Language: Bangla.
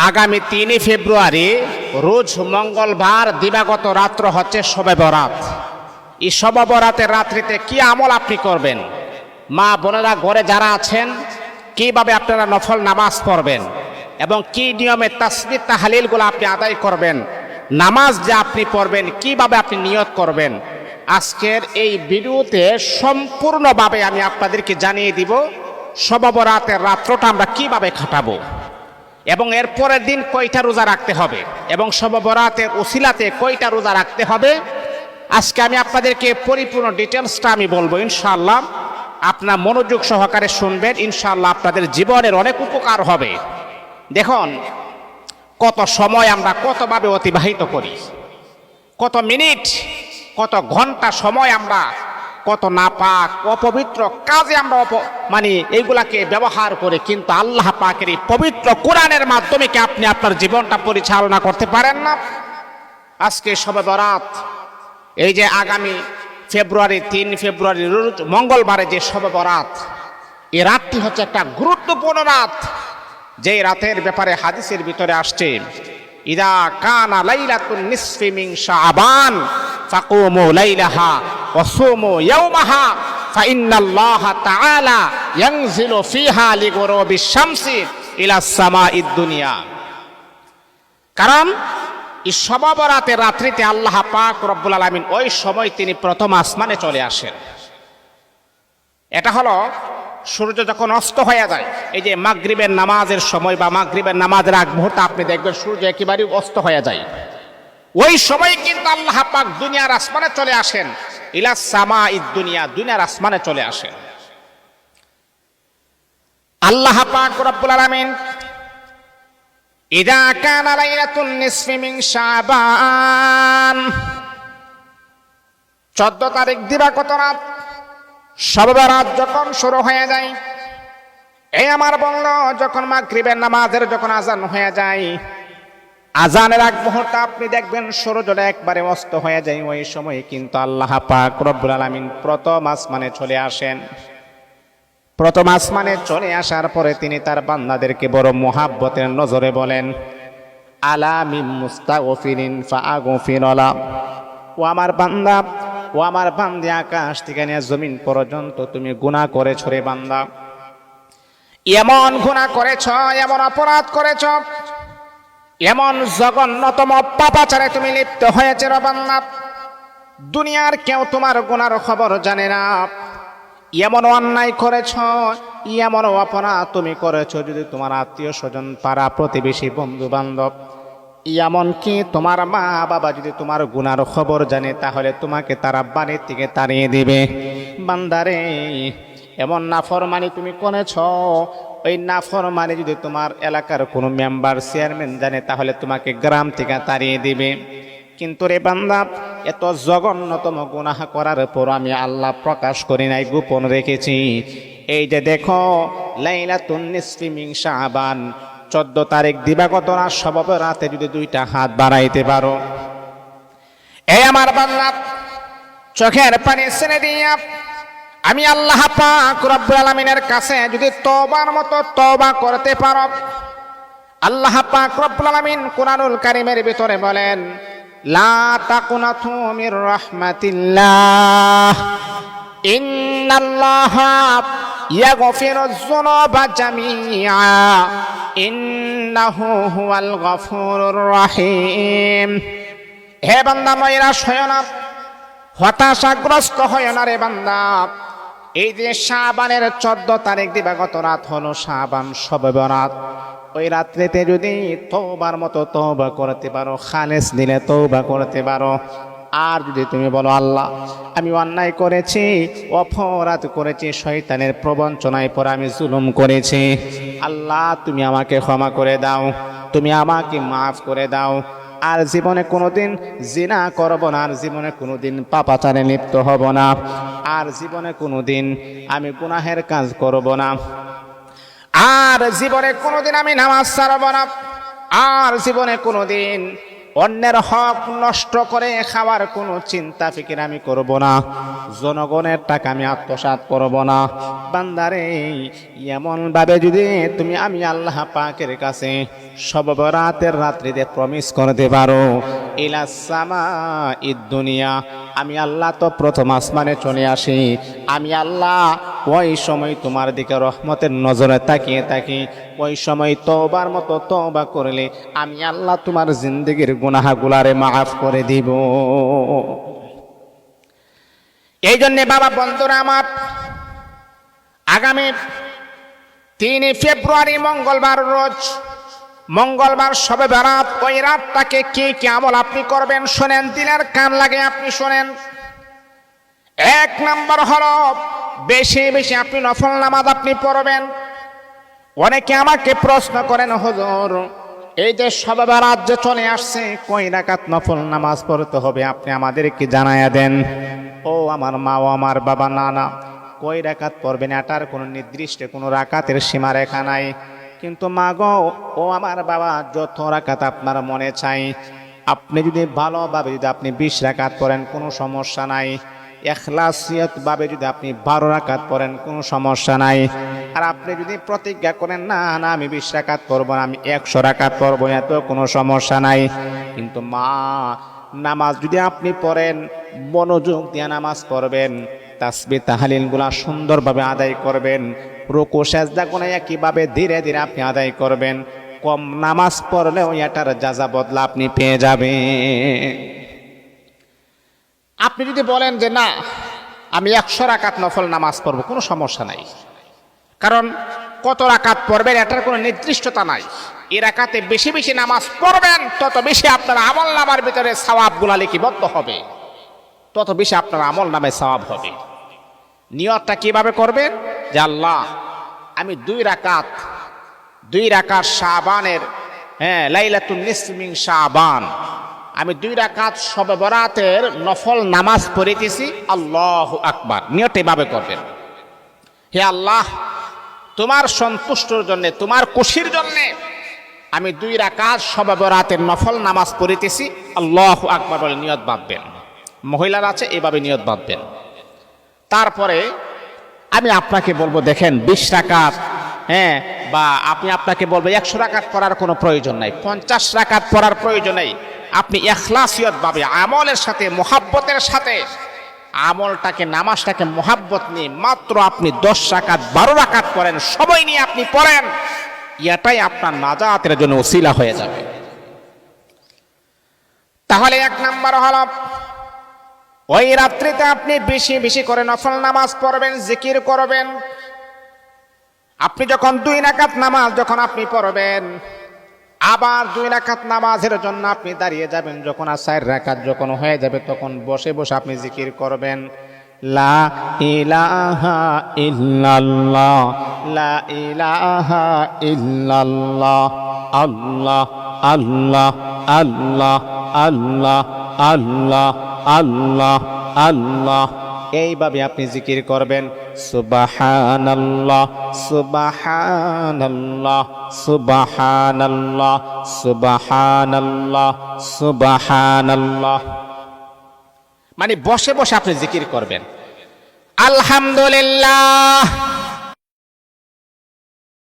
আগামী 3 ফেব্রুয়ারি রোজ মঙ্গলবার দিবাগত রাত্র হচ্ছে শবে বরাত। এই শবে বরাতের রাত্রিতে কি আমল আপনি করবেন, মা বোনেরা ঘরে যারা আছেন কিভাবে আপনারা নফল নামাজ পড়বেন এবং কি নিয়মে তাসবিহ তাহলিলগুলো আপনি আদায় করবেন, নামাজ যে আপনি পড়বেন কিভাবে আপনি নিয়ত করবেন, আজকের এই ভিডিওতে সম্পূর্ণভাবে আমি আপনাদেরকে জানিয়ে দিব শবে বরাতের রাত্রটা আমরা কিভাবে কাটাবো এবং এর পরের দিন কয়টা রোজা রাখতে হবে এবং শবে বরাতের উসিলাতে কয়টা রোজা রাখতে হবে। আজকে আমি আপনাদেরকে পরিপূর্ণ ডিটেলসটা আমি বলবো ইনশাআল্লাহ। আপনার মনোযোগ সহকারে শুনবেন, ইনশাআল্লাহ আপনাদের জীবনের অনেক উপকার হবে। দেখুন, কত সময় আমরা কতভাবে অতিবাহিত করি, কত মিনিট কত ঘন্টা সময় আমরা কত নাপাক অপবিত্র কাজে আমরা এইগুলাকে ব্যবহার করে, কিন্তু আল্লাহ পাকের এই পবিত্র কোরআনের মাধ্যমে কি আপনি আপনার জীবনটা পরিচালনা করতে পারেন না? আজকে শবে বরাত, এই যে আগামী 3 ফেব্রুয়ারি রোজ মঙ্গলবারে যে শবে বরাত, এই রাতটি হচ্ছে একটা গুরুত্বপূর্ণ রাত, যেই রাতের ব্যাপারে হাদিসের ভিতরে আসছে ইদা কানা লাইলাতুন নিসফি মিন শাবান ফাকুমু লাইলাহা ওয়া সুমু ইয়াওমাহা ফাইন্নাল্লাহা তাআলা ইয়ানজিলু ফিহা লিগুরুবিশ শামসি ইলাস সামাঈদ দুনিয়া। কারণ এই শবে বরাতের রাত্রিতে আল্লাহ পাক রব্বুল আলামিন ওই সময় তিনি প্রথম আসমানে চলে আসেন। এটা হলো সূর্য যখন অস্ত হয়ে যায়, এই যে মাগরিবের নামাজের সময় বা মাগরিবের নামাজের আগ মুহূর্তে আপনি দেখবেন সূর্য একেবারে অস্ত হয়ে যায়, ওই সময় কিন্তু আল্লাহ পাক দুনিয়ার আসমানে চলে আসেন, ইলাস সামাঈদ দুনিয়া, দুনিয়ার আসমানে চলে আসেন। আল্লাহ পাক রব্বুল আলামিন ইদা কানা লাইলাতুন নিসফি মিন শাবান, 14 তারিখ দিবাগত রাত শবে বরাত যখন শুরু হয়ে যায়, এই আমার বলল যখন মাগরিবের নামাজের যখন আজান হয়ে যায়, আজানের আগ মুহূর্তে আপনি দেখবেন সূর্যটা একবারে অস্ত হয়ে যায়, ওই সময় কিন্তু আল্লাহ পাক রব্বুল আলামিন প্রথম আসমানে চলে আসেন। প্রথম আসমানে চলে আসার পরে তিনি তার বান্দাদেরকে বড় মুহাব্বতের নজরে বলেন, আলা মিন মুস্তাগফিরিন ফাআগফির লা, ও আমার বান্দা, ও আমার বান্দী, আকাশ থেকে নিয়ে জমিন পর্যন্ত তুমি গুনাহ করেছো রে বান্দা, এমন গুনাহ করেছ, এমন অপরাধ করেছ, এমন জঘন্যতম পাপাচারে তুমি লিপ্ত হয়েছে রে বান্দা, দুনিয়ার কেউ তোমার গুনার খবর জানে না। এমন অন্যায় করেছ, এমন অপরাধ তুমি করেছো, যদি তোমার আত্মীয় স্বজন, পাড়া প্রতিবেশী, বন্ধু বান্ধব, এমনকি তোমার মা বাবা যদি তোমার গুনার খবর জানে, তাহলে তোমাকে তারা বাড়ি থেকে তাড়িয়ে দিবে। বান্দারে, এমন নাফরমানি তুমি করেছ, ওই নাফরমানি যদি তোমার এলাকার কোনো মেম্বার, চেয়ারম্যান জানে, তাহলে তোমাকে গ্রাম থেকে তাড়িয়ে দিবে। কিন্তু রে বান্দা, এত জঘন্যতম গুনাহ করার পর আমি আল্লাহ প্রকাশ করি নাই, গোপন রেখেছি। এই যে দেখো, লাইলাতুন নিসফি মিন শাবান, 14 তারিখ দিবাগত রাত শবে বরাতে যদি 2টা হাত বাড়াইতে পারো, এই আমার বান্দা চোখের পানি ছেড়ে দিয়া আমি আল্লাহ পাক রব্বুল আলামিনের কাছে যদি তওবার মতো তওবা করতে পারো, আল্লাহ পাক রব্বুল আলামিন কুরআনুল কারীমের ভিতরে বলেন, লা তাকুনাতু মির রাহমাতিল্লাহ ইন্নাল্লাহা ইয়াগফিরুয যুনুবা জামিআ ইন্নাহু হুয়াল গফুরুর রহিম। হে বান্দা, নৈরাশ হয় না, হতাশাগ্রস্ত হয় না রে বান্দা। এই যে শাবানের 14 তারিখ দিবাগত রাত হলো শাবান শবে বরাত, ওই রাত্রিতে যদি তওবার মতো তওবা করতে পারো, খালেস দিলে তওবা করতে পারো, আর যদি তুমি বলো আল্লাহ আমি অন্যায় করেছি, অপরাধ করেছি, শয়তানের প্রবঞ্চনায় পরে আমি জুলুম করেছি, আল্লাহ তুমি আমাকে ক্ষমা করে দাও, তুমি আমাকে মাফ করে দাও, আর জীবনে কোনোদিন জিনা করব না, আর জীবনে কোনোদিন পাপাচারে লিপ্ত হব না, আর জীবনে কোনোদিন আমি গুনাহের কাজ করব না, আর জীবনে কোনোদিন আমি নামাজ ছাড়ব না, আর জীবনে কোনোদিন অন্যের হক নষ্ট করে খাওয়ার কোনো চিন্তা ফিকির আমি করব না, জনগণের টাকা আমি আত্মসাৎ করব না। বান্দারে এমন ভাবে যদি তুমি আমি আল্লাহ পাকের কাছে শবে বরাতের রাত্রিতে প্রমিস করতে পারো, ইলা সামা ইদ দুনিয়া, আমি আল্লাহ তো প্রথম আসমানে চলে আসি, আমি আল্লাহ ওই সময় তোমার দিকে রহমতের নজরে তাকিয়ে থাকি, ওই সময় তওবার মতো তওবা করলে আমি আল্লাহ তোমার জিন্দেগির গুনাহগুলারে মাফ করে দিব। এই জন্যে বাবা বন্ধুরা আমার, আগামী 3 ফেব্রুয়ারি মঙ্গলবার রোজ, মঙ্গলবার শবে বরাত, ওই রাতটাকে কি কি আমল আপনি করবেন শোনেন, দিলের কান লাগে আপনি শোনেন। 1 নম্বর হলো বেশি বেশি আপনি নফল নামাজ আপনি পড়বেন। অনেকে আমাকে প্রশ্ন করেন, হুজুর এই যে শবে বরাত যে চলে আসছে, কয় রাকাত নফল নামাজ পড়তে হবে আপনি আমাদেরকে জানায়া দেন। ও আমার মা ও আমার বাবা, না কয় রাকাত পড়বেন এটার কোনো নির্দিষ্ট কোনো রাকাতের সীমারেখা নাই। কিন্তু মা গো ও আমার বাবা, যত রাকাত আপনার মনে চাই, আপনি যদি ভালোভাবে যদি আপনি 20 রাকাত পড়েন কোনো সমস্যা নাই, ইখলাসিয়ত ভাবে যদি আপনি 12 রাকাত পড়েন কোনো সমস্যা নাই। আর আপনি যদি প্রতিজ্ঞা করেন না না আমি 20 রাকাত পড়ব না, আমি 100 রাকাত পড়ব, এত কোনো সমস্যা নাই। কিন্তু মা, নামাজ যদি আপনি পড়েন মনোযোগ দিয়ে নামাজ পড়বেন, তাসবিহ তাহলিলগুলা সুন্দরভাবে আদায় করবেন, রুকু সেজদা গুলো একইভাবে ধীরে ধীরে আপনি আদায় করবেন, কম নামাজ পড়লেও এটার যাজা বদলা আপনি পেয়ে যাবেন। আপনি যদি বলেন যে না আমি 100 রাকাত নফল নামাজ পড়ব, কোনো সমস্যা নাই, কারণ কত রাকাত পড়বেন এটার কোনো নির্দিষ্টতা নাই। এই রাকাতে বেশি বেশি নামাজ পড়বেন তত বেশি আপনার আমল নামার ভিতরে সওয়াবগুলা লিপিবদ্ধ হবে, তত বেশি আপনার আমল নামে সওয়াব হবে। নিয়তটা কিভাবে করবেন, যে আল্লাহ আমি 2 রাকাত শাবানের, লাইলাতুন নিসফ মিন শাবান, আমি 2 রাকাত শবে বরাতের নফল নামাজ পড়িতেছি, আল্লাহু আকবার। নিয়ত এভাবে করবেন, হে আল্লাহ তোমার সন্তুষ্টর জন্য, তোমার খুশির জন্য আমি 2 রাকাত শবে বরাতের নফল নামাজ পড়িতেছি, আল্লাহু আকবার বলে নিয়ত বাঁধবেন। মহিলারা আছে এভাবে নিয়ত বাঁধবেন। তারপরে আমি আপনাকে বলবো দেখেন 20 রাকাত, বা আপনাকে বলবো 100 রাকাত পড়ার কোনো প্রয়োজন নাই, 50 রাকাত পড়ার প্রয়োজন নেই। আপনি ইখলাসিয়ত ভাবে আমলের সাথে মুহাব্বতের সাথে আমলটাকে নামাজটাকে মুহাব্বত নিয়ে মাত্র আপনি 10 রাকাত 12 রাকাত পড়েন, সময় নিয়ে আপনি পড়েন, এটাই আপনার নাজাতের জন্য ওসিলা হয়ে যাবে। তাহলে 1 নাম্বার হলো ওই রাত্রিতে আপনি বেশি বেশি করে নফল নামাজ পড়বেন, জিকির করবেন। আপনি যখন 2 রাকাত নামাজ যখন আপনি পড়বেন, আবার 2 রাকাত নামাজের জন্য আপনি দাঁড়িয়ে যাবেন, যখন আর 4 রাকাত যখন হয়ে যাবে তখন বসে বসে আপনি জিকির করবেন, লা ইলাহা ইল্লাল্লাহ, লা ইলাহা ইল্লাল্লাহ, আল্লাহ আল্লাহ আল্লাহ আল্লাহ আল্লাহ আল্লাহ আল্লাহ। এইভাবে আপনি জিকির করবেন, সুবহানাল্লাহ সুবহানাল্লাহ সুবহানাল্লাহ সুবহানাল্লাহ সুবহানাল্লাহ। মানে বসে বসে আপনি জিকির করবেন, আলহামদুলিল্লাহ